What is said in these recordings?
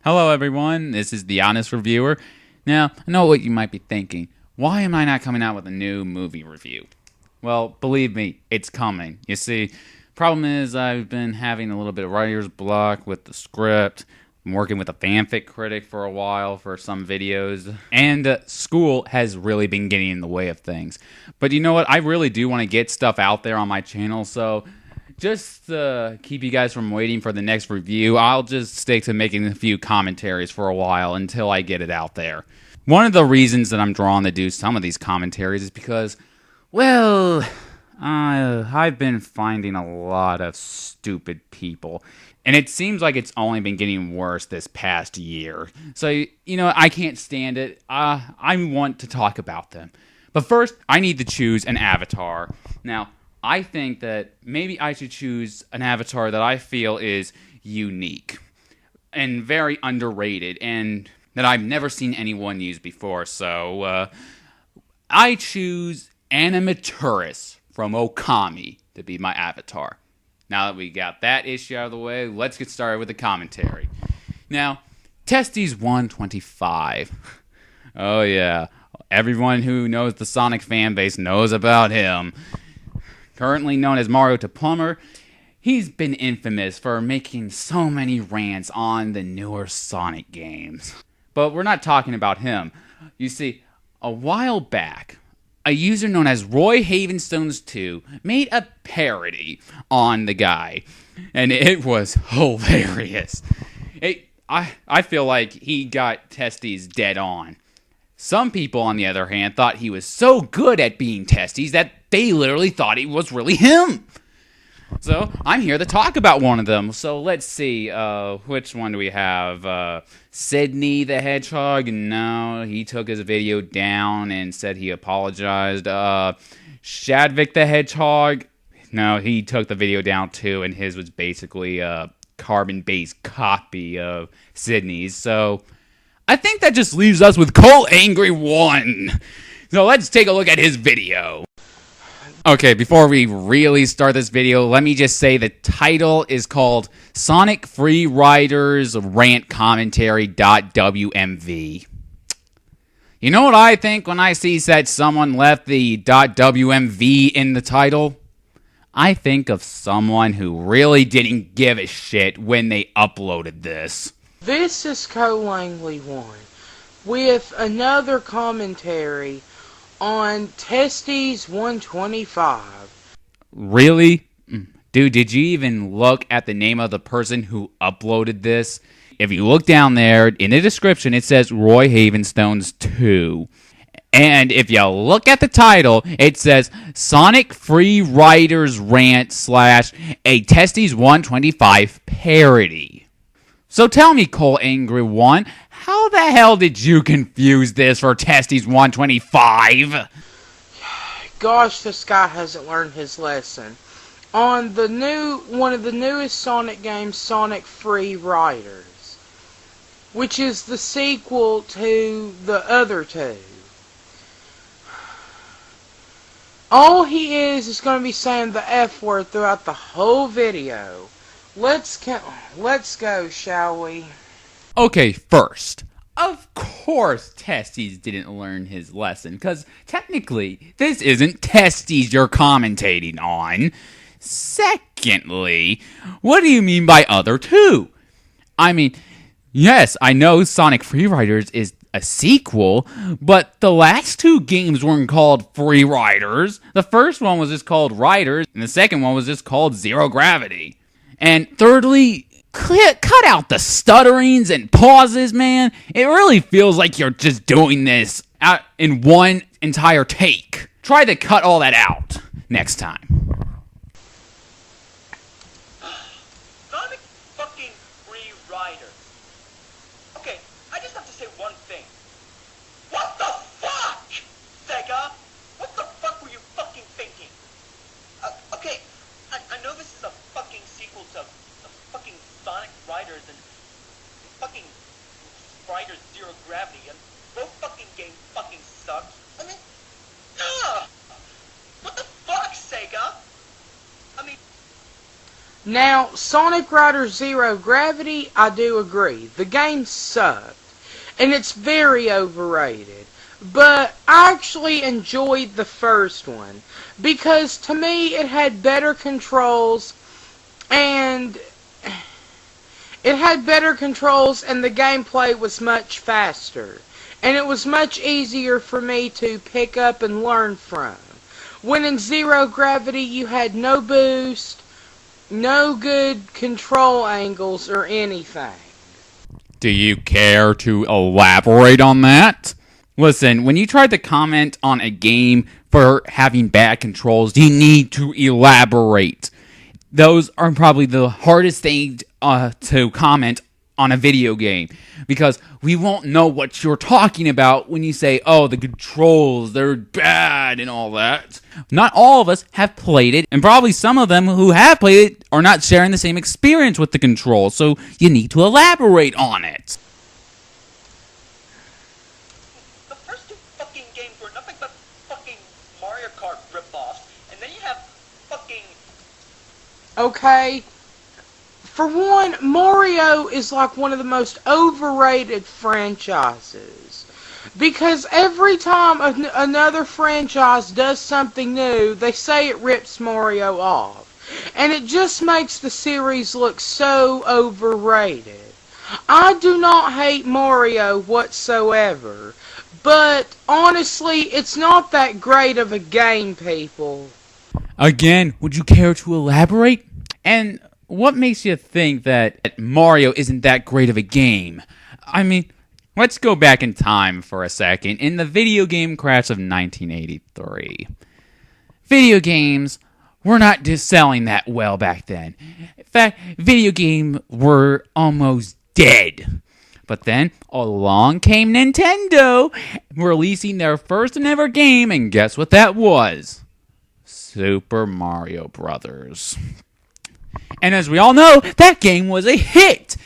Hello everyone, this is The Honest Reviewer. Now, I know what you might be thinking. Why am I not coming out with a new movie review? Well, believe me, it's coming. You see, problem is I've been having a little bit of writer's block with the script. I'm working with a fanfic critic for a while for some videos. And school has really been getting in the way of things. But you know what? I really do want to get stuff out there on my channel, so just to keep you guys from waiting for the next review, I'll just stick to making a few commentaries for a while until I get it out there. One of the reasons that I'm drawn to do some of these commentaries is because, well, I've been finding a lot of stupid people. And it seems like it's only been getting worse this past year. So, you know, I can't stand it. I want to talk about them. But first, I need to choose an avatar. Now, I think that maybe I should choose an avatar that I feel is unique and very underrated and that I've never seen anyone use before. So I choose Animaturus from Okami to be my avatar. Now that we got that issue out of the way, let's get started with the commentary. Now, Testes 125. Oh yeah, everyone who knows the Sonic fanbase knows about him. Currently known as Mario to Plumber, he's been infamous for making so many rants on the newer Sonic games. But we're not talking about him. You see, a while back, a user known as Roy Havenstones2 made a parody on the guy, and it was hilarious. I feel like he got Testes dead on. Some people, on the other hand, thought he was so good at being Testes that they literally thought it was really him. So, I'm here to talk about one of them. So, let's see. Which one do we have? Sydney the Hedgehog? No, he took his video down and said he apologized. Shadvik the Hedgehog? No, he took the video down too, and his was basically a carbon-based copy of Sydney's. So, I think that just leaves us with Cole Angry 1. So let's take a look at his video. Okay, before we really start this video, let me just say the title is called Sonic Free Riders Rant Commentary.wmv. You know what I think when I see that someone left the .wmv in the title? I think of someone who really didn't give a shit when they uploaded this. This is Langley 1 with another commentary on Testes 125. Really? Dude, did you even look at the name of the person who uploaded this? If you look down there, in the description, it says Roy Havenstones 2. And if you look at the title, it says Sonic Free Riders Rant / a Testes 125 parody. So tell me, Cole Angry 1, how the hell did you confuse this for Testes 125? Gosh, this guy hasn't learned his lesson. On one of the newest Sonic games, Sonic Free Riders, which is the sequel to the other two. All he is going to be saying the F word throughout the whole video. Let's go, shall we? Okay, first, of course Testes didn't learn his lesson, because technically, this isn't Testes you're commentating on. Secondly, what do you mean by other two? I mean, yes, I know Sonic Free Riders is a sequel, but the last two games weren't called Free Riders. The first one was just called Riders, and the second one was just called Zero Gravity. And thirdly, cut out the stutterings and pauses, man. It really feels like you're just doing this out in one entire take. Try to cut all that out next time. Sonic fucking Free Riders. Okay, I just have to say one thing. What the fuck, Sega? What the fuck were you fucking thinking? Okay, I know this is a fucking sequel to the fucking Sonic Riders and fucking Riders Zero Gravity, and both fucking games fucking suck. I mean, ugh! What the fuck, Sega? Now, Sonic Rider Zero Gravity, I do agree. The game sucked. And it's very overrated. But I actually enjoyed the first one. Because to me, it had better controls. And the gameplay was much faster. And it was much easier for me to pick up and learn from. When in Zero Gravity, you had no boost, no good control angles or anything. Do you care to elaborate on that? Listen, when you try to comment on a game for having bad controls, you need to elaborate. Those are probably the hardest thing to comment on a video game, because we won't know what you're talking about when you say, oh, the controls, they're bad and all that. Not all of us have played it, and probably some of them who have played it are not sharing the same experience with the controls, so you need to elaborate on it. The first two fucking games were nothing but fucking Mario Kart rip-offs, and then you have fucking... Okay? For one, Mario is like one of the most overrated franchises. Because every time another franchise does something new, they say it rips Mario off. And it just makes the series look so overrated. I do not hate Mario whatsoever. But honestly, it's not that great of a game, people. Again, would you care to elaborate? And what makes you think that Mario isn't that great of a game? I mean, let's go back in time for a second. In the video game crash of 1983, video games were not just selling that well back then. In fact, video games were almost dead. But then, along came Nintendo, releasing their first and ever game, and guess what that was? Super Mario Brothers. And as we all know, that game was a hit.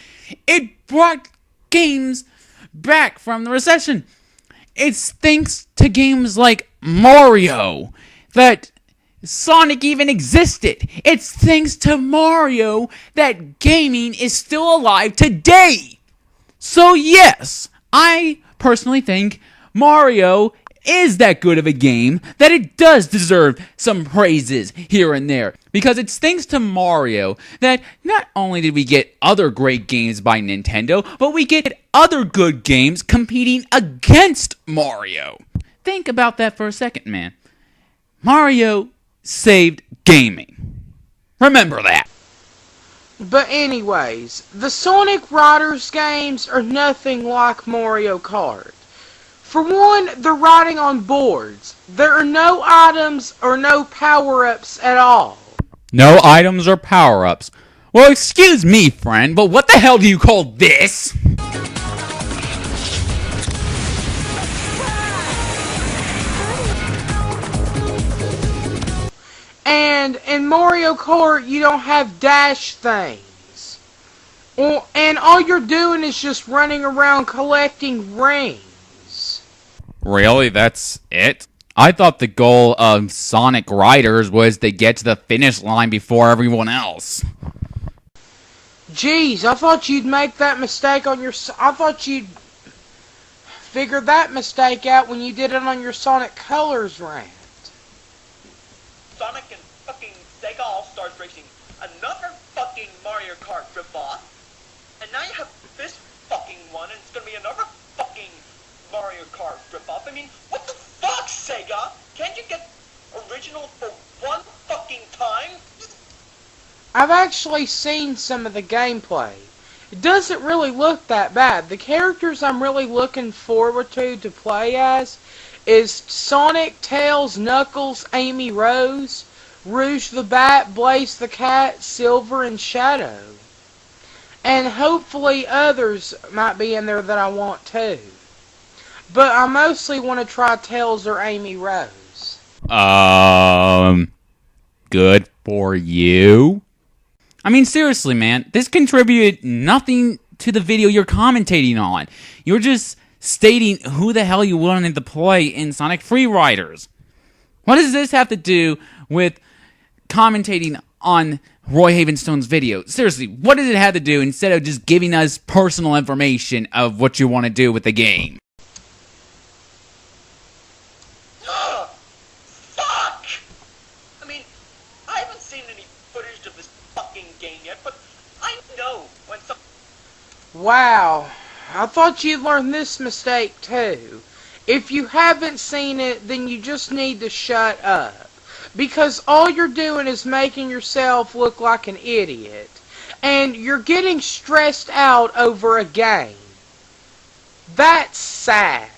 It brought games back from the recession. It's thanks to games like Mario that Sonic even existed. It's thanks to Mario that gaming is still alive today. So yes, I personally think Mario is that good of a game that it does deserve some praises here and there. Because it's thanks to Mario that not only did we get other great games by Nintendo, but we get other good games competing against Mario. Think about that for a second, man. Mario saved gaming. Remember that. But anyways, the Sonic Riders games are nothing like Mario Kart. For one, they're riding on boards. There are no items or no power-ups at all. No items or power-ups. Well, excuse me, friend, but what the hell do you call this? And in Mario Kart, you don't have dash things. And all you're doing is just running around collecting rings. Really? That's it? I thought the goal of Sonic Riders was to get to the finish line before everyone else. Jeez, I thought you'd make that mistake on your... I thought you'd figure that mistake out when you did it on your Sonic Colors rant. Sonic and fucking Sega All-Stars Racing, another fucking Mario Kart ripoff, and now you have this fucking one, and it's gonna be another fucking Mario Kart ripoff. I mean, what the fuck, Sega? Can't you get original for one fucking time? I've actually seen some of the gameplay. It doesn't really look that bad. The characters I'm really looking forward to play as is Sonic, Tails, Knuckles, Amy Rose, Rouge the Bat, Blaze the Cat, Silver, and Shadow. And hopefully others might be in there that I want too. But I mostly want to try Tails or Amy Rose. Good for you. I mean, seriously, man, this contributed nothing to the video you're commentating on. You're just stating who the hell you wanted to play in Sonic Free Riders. What does this have to do with commentating on Roy Havenstone's video. Seriously, what does it have to do instead of just giving us personal information of what you want to do with the game? Ugh! Fuck! I mean, I haven't seen any footage of this fucking game yet, but I know when some... Wow, I thought you'd learned this mistake too. If you haven't seen it, then you just need to shut up. Because all you're doing is making yourself look like an idiot. And you're getting stressed out over a game. That's sad.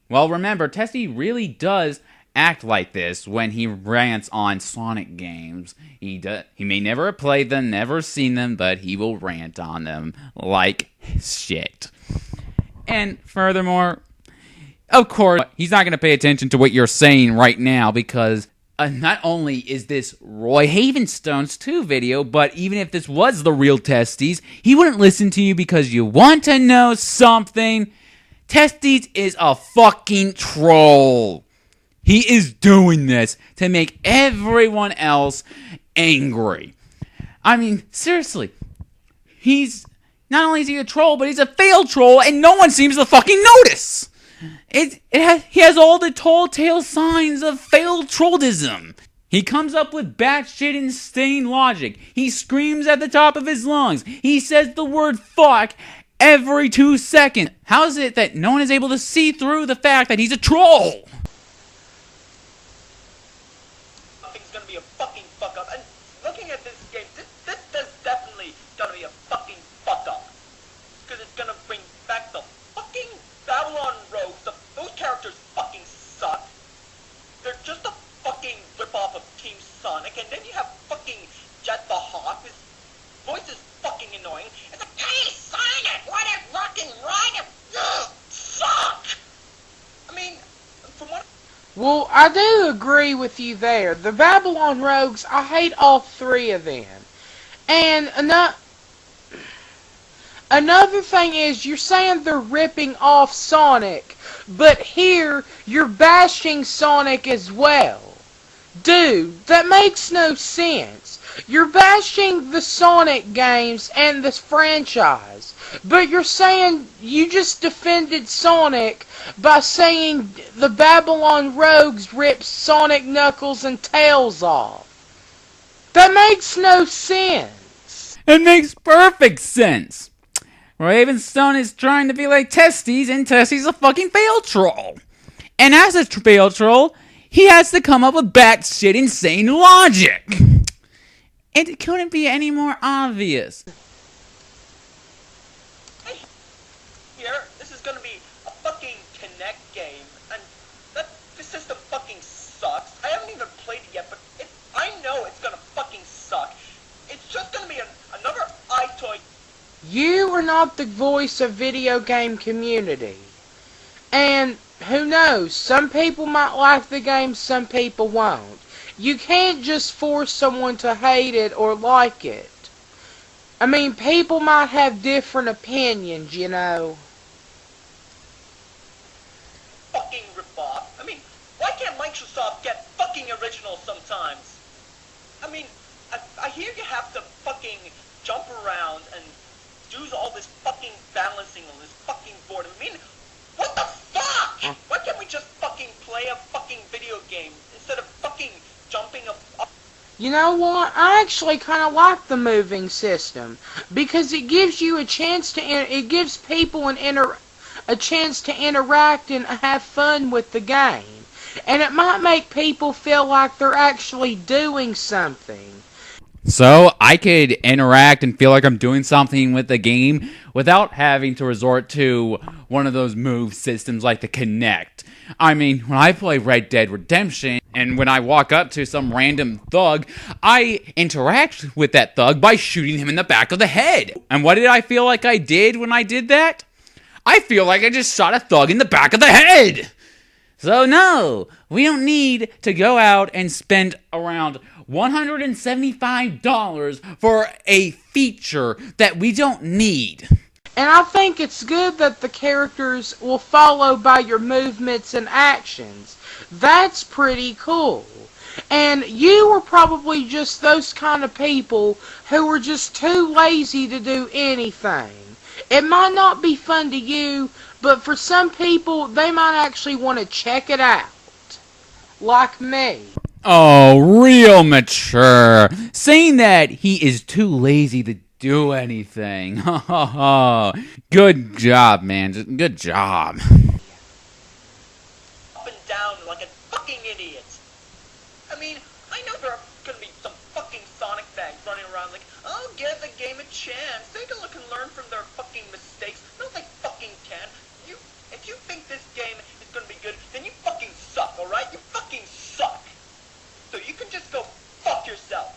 Well, remember, Testy really does act like this when he rants on Sonic games. He may never have played them, never seen them, but he will rant on them like shit. And furthermore, of course, he's not going to pay attention to what you're saying right now because not only is this Roy Havenstone's 2 video, but even if this was the real Testes, he wouldn't listen to you because you want to know something. Testes is a fucking troll. He is doing this to make everyone else angry. I mean, seriously. Not only is he a troll, but he's a failed troll, and no one seems to fucking notice. He has all the telltale signs of failed trolldism. He comes up with batshit insane logic. He screams at the top of his lungs. He says the word fuck every 2 seconds. How is it that no one is able to see through the fact that he's a troll? Nothing's gonna be a fucking fuck up, and looking at this game, this is definitely gonna be a fucking fuck up. Because it's gonna bring back the fucking Babylon Rogues. Those characters fucking suck. They're just a fucking ripoff of Team Sonic, and then you have fucking Jet the Hawk. His voice is fucking annoying. It's like, hey Sonic, what a fucking rider! Suck! I mean, from what... Well, I do agree with you there. The Babylon Rogues, I hate all 3 of them. And another thing is, you're saying they're ripping off Sonic, but here, you're bashing Sonic as well. Dude, that makes no sense. You're bashing the Sonic games and this franchise, but you're saying you just defended Sonic by saying the Babylon Rogues ripped Sonic, Knuckles, and Tails off. That makes no sense. It makes perfect sense. Ravenstone is trying to be like Testes, and Testes is a fucking failed troll. And as a failed troll, he has to come up with batshit insane logic. It couldn't be any more obvious. Hey, here, this is gonna be a fucking Kinect game, and this system fucking sucks. I haven't even played it yet, but I know it's gonna fucking suck. It's just gonna be another iToy. You are not the voice of video game community. And who knows, some people might like the game, some people won't. You can't just force someone to hate it or like it. I mean, people might have different opinions, you know. Fucking ripoff. I mean, why can't Microsoft get fucking original sometimes? I mean, I hear you have to fucking jump around and do all this fucking balancing on this fucking board. I mean, what the fuck? Why can't we just fucking play a fucking video game instead of fucking jumping up? You know what? I actually kind of like the moving system because it gives you a chance to it gives people a chance to interact and have fun with the game, and it might make people feel like they're actually doing something. So I could interact and feel like I'm doing something with the game without having to resort to one of those move systems like the Kinect. I mean, when I play Red Dead Redemption, and when I walk up to some random thug, I interact with that thug by shooting him in the back of the head. And what did I feel like I did when I did that? I feel like I just shot a thug in the back of the head! So no, we don't need to go out and spend around $175 for a feature that we don't need. And I think it's good that the characters will follow by your movements and actions. That's pretty cool. And you were probably just those kind of people who were just too lazy to do anything. It might not be fun to you, but for some people, they might actually want to check it out. Like me. Oh, real mature. Saying that he is too lazy to do anything. Good job, man. Good job. Up and down like a fucking idiot. I mean, I know there are gonna be some fucking Sonic bags running around like, oh, give the game a chance. They can learn from their fucking mistakes. No, they fucking can. If you think this game is gonna be good, then you fucking suck, alright? You fucking suck. So you can just go fuck yourself.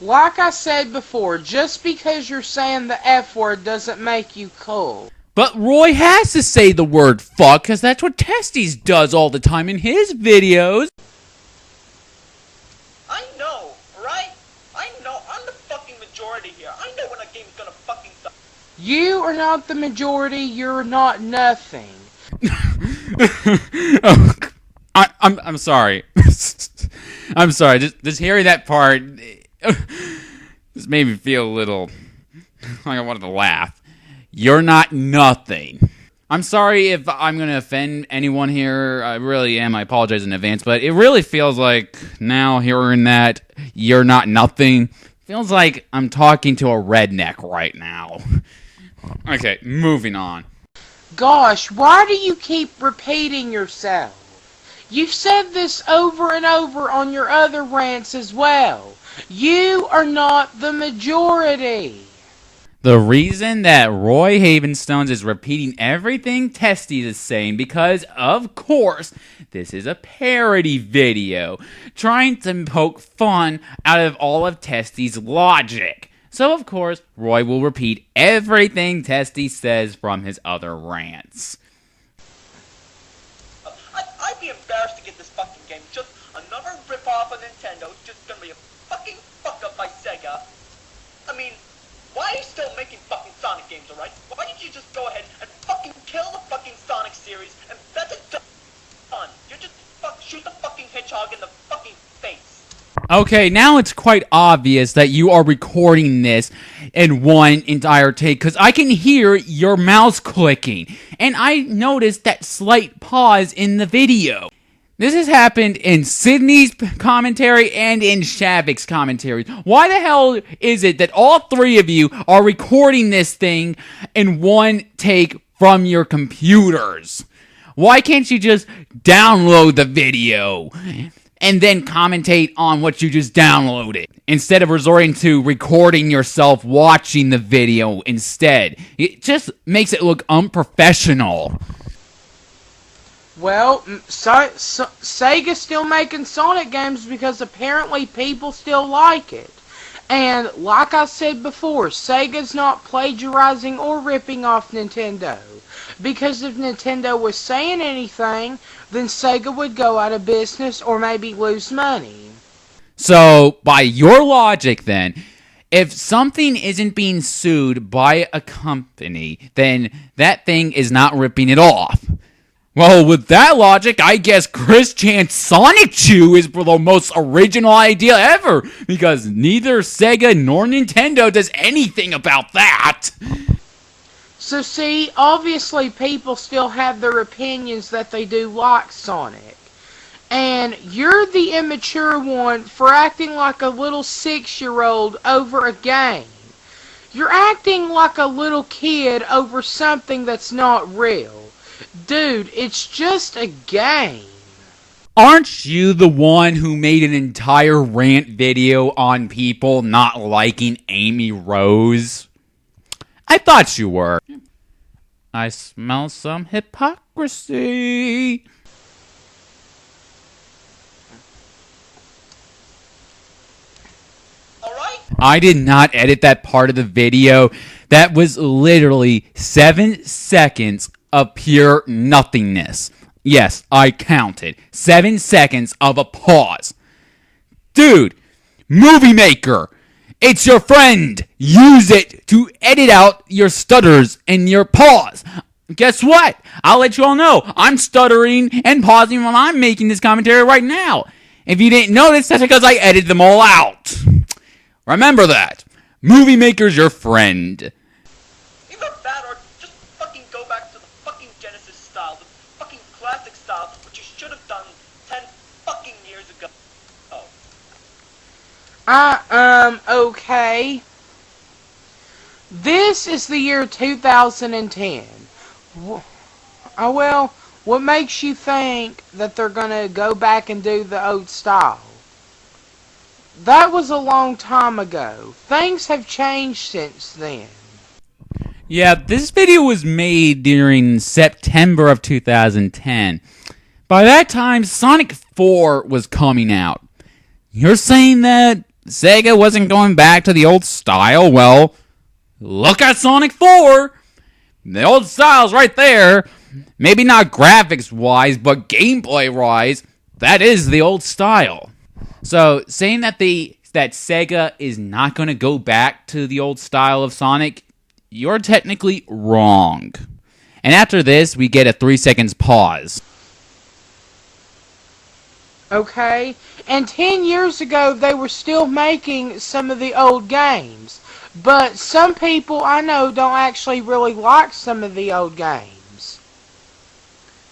Like I said before, just because you're saying the F word doesn't make you cool. But Roy has to say the word fuck, because that's what Testes does all the time in his videos. I know, right? I know. I'm the fucking majority here. I know when a game's gonna fucking suck. You are not the majority, you're not nothing. Oh, I'm sorry. I'm sorry. Just hearing that part just made me feel a little like I wanted to laugh. You're not nothing. I'm sorry if I'm going to offend anyone here. I really am. I apologize in advance. But it really feels like now hearing that you're not nothing feels like I'm talking to a redneck right now. Okay, moving on. Gosh, why do you keep repeating yourself? You've said this over and over on your other rants as well. You are not the majority. The reason that Roy Havenstones is repeating everything Testes is saying because, of course, this is a parody video trying to poke fun out of all of Testes' logic. So, of course, Roy will repeat everything Testes says from his other rants. I'd be embarrassed to get this fucking game. Just another rip-off of Nintendo. It's just gonna be a fucking fuck-up by Sega. I mean, why are you still making fucking Sonic games, alright? Why didn't you just go ahead and fucking kill the fucking Sonic series and that's it done? You're just shoot the fucking hedgehog in the fucking face. Okay, now it's quite obvious that you are recording this in one entire take because I can hear your mouse clicking, and I noticed that slight pause in the video. This has happened in Sydney's commentary and in Shavik's commentary. Why the hell is it that all three of you are recording this thing in one take from your computers? Why can't you just download the video and then commentate on what you just downloaded, instead of resorting to recording yourself watching the video instead? It just makes it look unprofessional. Well, Sega's still making Sonic games because apparently people still like it. And like I said before, Sega's not plagiarizing or ripping off Nintendo. Because if Nintendo was saying anything, then Sega would go out of business or maybe lose money. So, by your logic then, if something isn't being sued by a company, then that thing is not ripping it off. Well, with that logic, I guess Chris Chan's Sonic Chew is the most original idea ever, because neither Sega nor Nintendo does anything about that. So see, obviously people still have their opinions that they do like Sonic. And you're the immature one for acting like a little 6-year-old over a game. You're acting like a little kid over something that's not real. Dude, it's just a game. Aren't you the one who made an entire rant video on people not liking Amy Rose? I thought you were. I smell some hypocrisy. Alright? I did not edit that part of the video. That was literally 7 seconds of pure nothingness. Yes, I counted. 7 seconds of a pause. Dude, Movie Maker, it's your friend. Use it to edit out your stutters and your pause. Guess what? I'll let you all know. I'm stuttering and pausing while I'm making this commentary right now. If you didn't notice, that's because I edited them all out. Remember that. Movie Maker's your friend. Either that or just fucking go back to the fucking Genesis style, the fucking classic style, which you should have done 10 fucking years ago. Okay. This is the year 2010. Well, what makes you think that they're gonna go back and do the old style? That was a long time ago. Things have changed since then. Yeah, this video was made during September of 2010. By that time, Sonic 4 was coming out. You're saying that Sega wasn't going back to the old style? Well, look at Sonic 4! The old style's right there. Maybe not graphics-wise, but gameplay-wise, that is the old style. So, saying that Sega is not going to go back to the old style of Sonic, you're technically wrong. And after this, we get a 3 seconds pause. Okay? And 10 years ago, they were still making some of the old games. But some people I know don't actually really like some of the old games.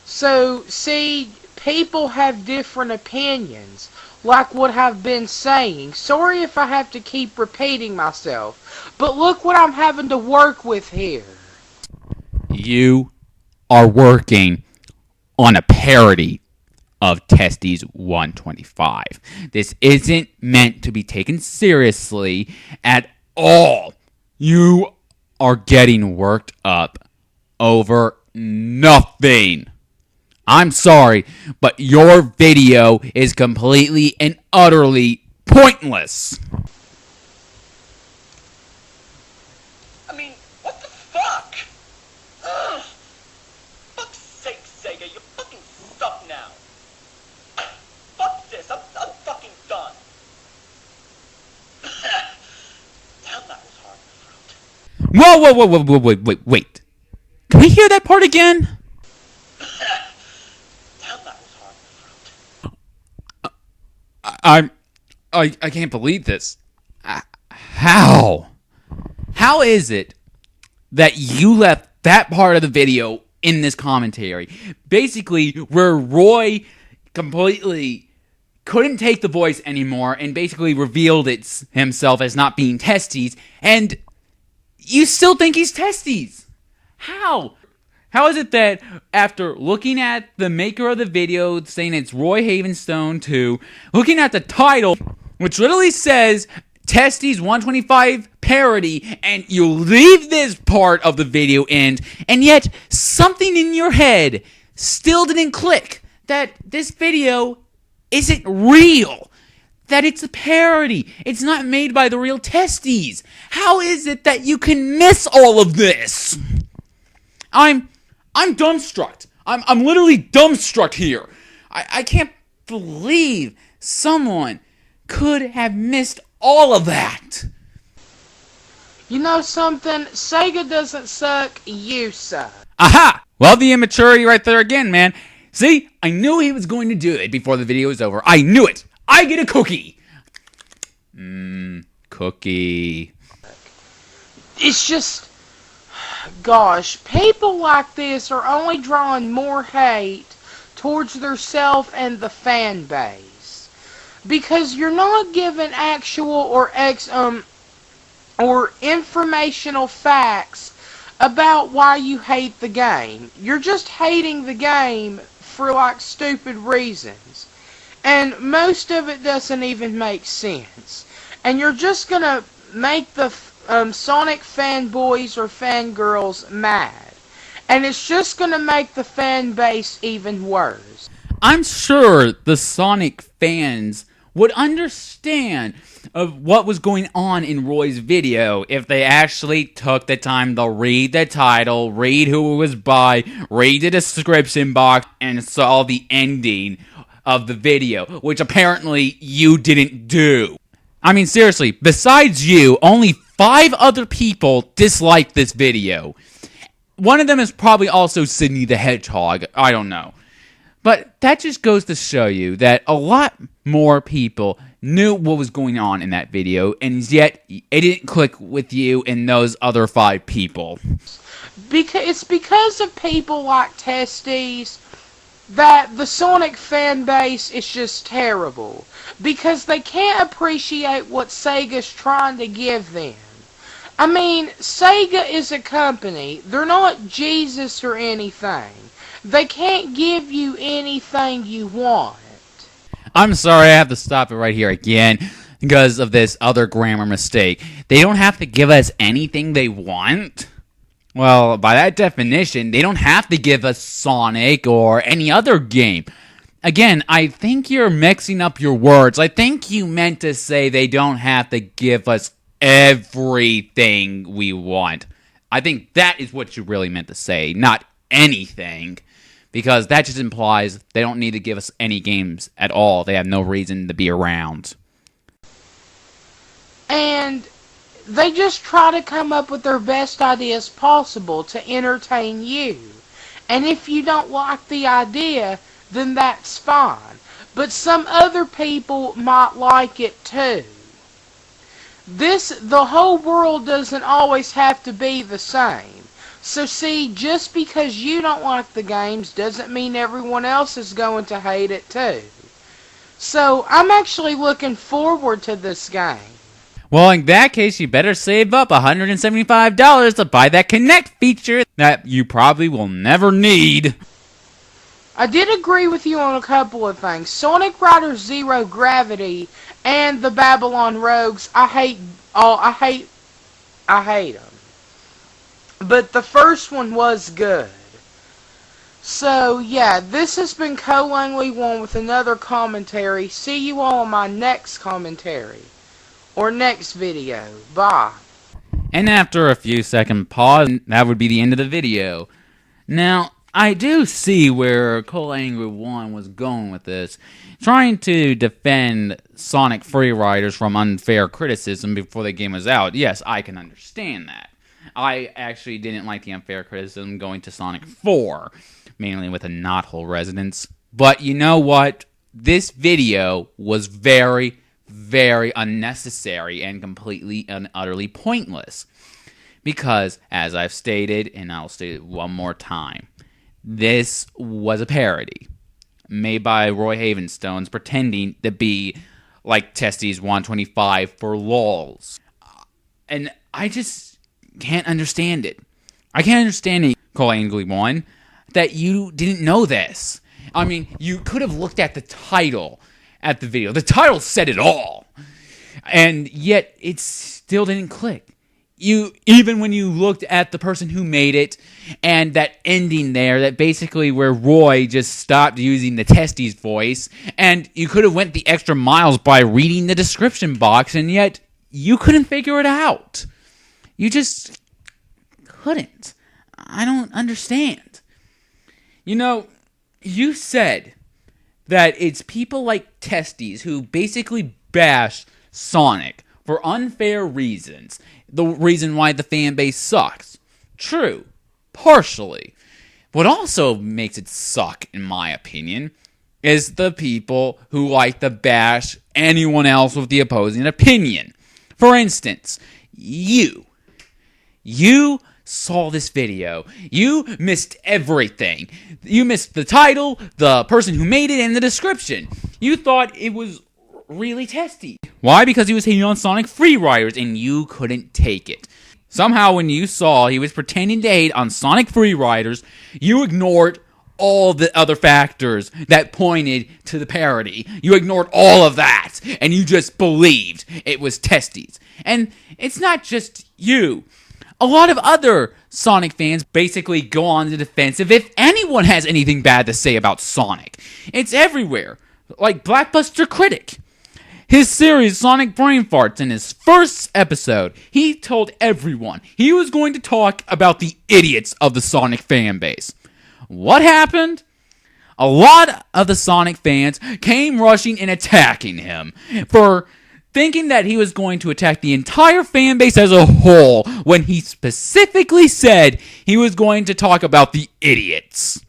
So, see, people have different opinions, like what I've been saying. Sorry if I have to keep repeating myself, but look what I'm having to work with here. You are working on a parody of Testes 125. This isn't meant to be taken seriously at all. You are getting worked up over nothing. I'm sorry, but your video is completely and utterly pointless. I mean, what the fuck? Ugh. Fuck's sake, Sega, you're fucking stuck now. Fuck this, I'm fucking done. Damn, that was hard in the throat. Wait. Can we hear that part again? I can't believe this. How? How is it that you left that part of the video in this commentary? Basically, where Roy completely couldn't take the voice anymore and basically revealed himself as not being Testes, and you still think he's Testes. How? How is it that after looking at the maker of the video saying it's Roy Havenstone 2, looking at the title, which literally says Testes 125 Parody, and you leave this part of the video in, and yet something in your head still didn't click that this video isn't real, that it's a parody, it's not made by the real Testes? How is it that you can miss all of this? I'm dumbstruck. I'm literally dumbstruck here. I can't believe someone could have missed all of that. You know something? Sega doesn't suck, you suck. Aha! Well, the immaturity right there again, man. See? I knew he was going to do it before the video was over. I knew it. I get a cookie. Cookie. It's just... Gosh, people like this are only drawing more hate towards themselves and the fan base. Because you're not given actual or informational facts about why you hate the game. You're just hating the game for like stupid reasons. And most of it doesn't even make sense. And you're just gonna make the Sonic fanboys or fangirls mad. And it's just gonna make the fan base even worse. I'm sure the Sonic fans would understand of what was going on in Roy's video if they actually took the time to read the title, read who it was by, read the description box, and saw the ending of the video, which apparently you didn't do. I mean, seriously, besides you, only 5 other people disliked this video. One of them is probably also Sydney the Hedgehog. I don't know. But that just goes to show you that a lot more people knew what was going on in that video, and yet it didn't click with you and those other 5 people? It's because of people like Testes that the Sonic fan base is just terrible. Because they can't appreciate what Sega's trying to give them. I mean, Sega is a company. They're not Jesus or anything. They can't give you anything you want. I'm sorry, I have to stop it right here again because of this other grammar mistake. They don't have to give us anything they want? Well, by that definition, they don't have to give us Sonic or any other game. Again, I think you're mixing up your words. I think you meant to say they don't have to give us everything we want. I think that is what you really meant to say, not anything. Because that just implies they don't need to give us any games at all. They have no reason to be around. And they just try to come up with their best ideas possible to entertain you. And if you don't like the idea, then that's fine. But some other people might like it too. The whole world doesn't always have to be the same. So see, just because you don't like the games doesn't mean everyone else is going to hate it too. So I'm actually looking forward to this game. Well, in that case, you better save up $175 to buy that Connect feature that you probably will never need. I did agree with you on a couple of things. Sonic Riders Zero Gravity and the Babylon Rogues, I hate them. But the first one was good. So, yeah, this has been Co-Langley1 with another commentary. See you all on my next commentary. Or next video. Bye. And after a few second pause, that would be the end of the video. Now, I do see where Co-Langley1 was going with this. Trying to defend Sonic Free Riders from unfair criticism before the game was out. Yes, I can understand that. I actually didn't like the unfair criticism going to Sonic 4, mainly with a knothole residence. But you know what? This video was very, very unnecessary and completely and utterly pointless. Because, as I've stated, and I'll state it one more time, this was a parody made by Roy Havenstones pretending to be like Testes 125 for lols. And I just can't understand it. I can't understand it, Co-Langley1, that you didn't know this. I mean, you could have looked at the title at the video. The title said it all. And yet, it still didn't click. Even when you looked at the person who made it, and that ending there, that basically where Roy just stopped using the Testes voice, and you could have went the extra miles by reading the description box, and yet, you couldn't figure it out. You just couldn't. I don't understand. You know, you said that it's people like Testes who basically bash Sonic for unfair reasons. The reason why the fan base sucks. True. Partially. What also makes it suck, in my opinion, is the people who like to bash anyone else with the opposing opinion. For instance, you saw this video. You missed everything. You missed the title, the person who made it, and the description. You thought it was really Testy. Why? Because he was hating on Sonic Free Riders, and you couldn't take it. Somehow, when you saw he was pretending to hate on Sonic Free Riders, you ignored all the other factors that pointed to the parody. You ignored all of that, and you just believed it was Testes. And it's not just you. A lot of other Sonic fans basically go on the defensive if anyone has anything bad to say about Sonic. It's everywhere. Like Blackbuster Critic. His series, Sonic Brain Farts, in his first episode, he told everyone he was going to talk about the idiots of the Sonic fan base. What happened? A lot of the Sonic fans came rushing and attacking him for thinking that he was going to attack the entire fan base as a whole when he specifically said he was going to talk about the idiots.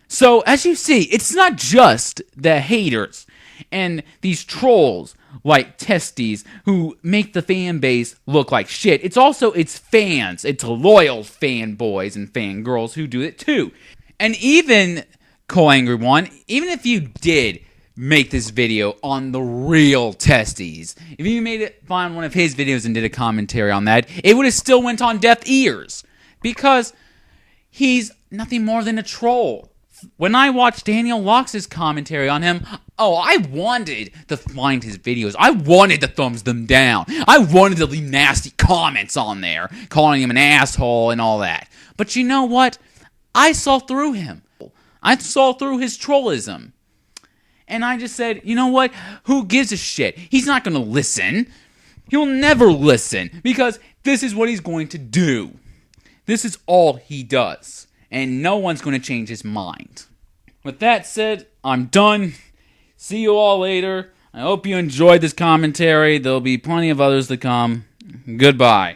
So, as you see, it's not just the haters And these trolls like Testes who make the fan base look like shit. It's also its fans, its loyal fanboys and fangirls who do it too. And even, Co-Angry One, even if you did make this video on the real Testes, if you made it find one of his videos and did a commentary on that, it would have still went on deaf ears. Because he's nothing more than a troll. When I watched Daniel Lox's commentary on him, I wanted to find his videos. I wanted to thumbs them down. I wanted to leave nasty comments on there, calling him an asshole and all that. But you know what? I saw through him. I saw through his trollism. And I just said, you know what? Who gives a shit? He's not going to listen. He'll never listen because this is what he's going to do. This is all he does. And no one's going to change his mind. With that said, I'm done. See you all later. I hope you enjoyed this commentary. There'll be plenty of others to come. Goodbye.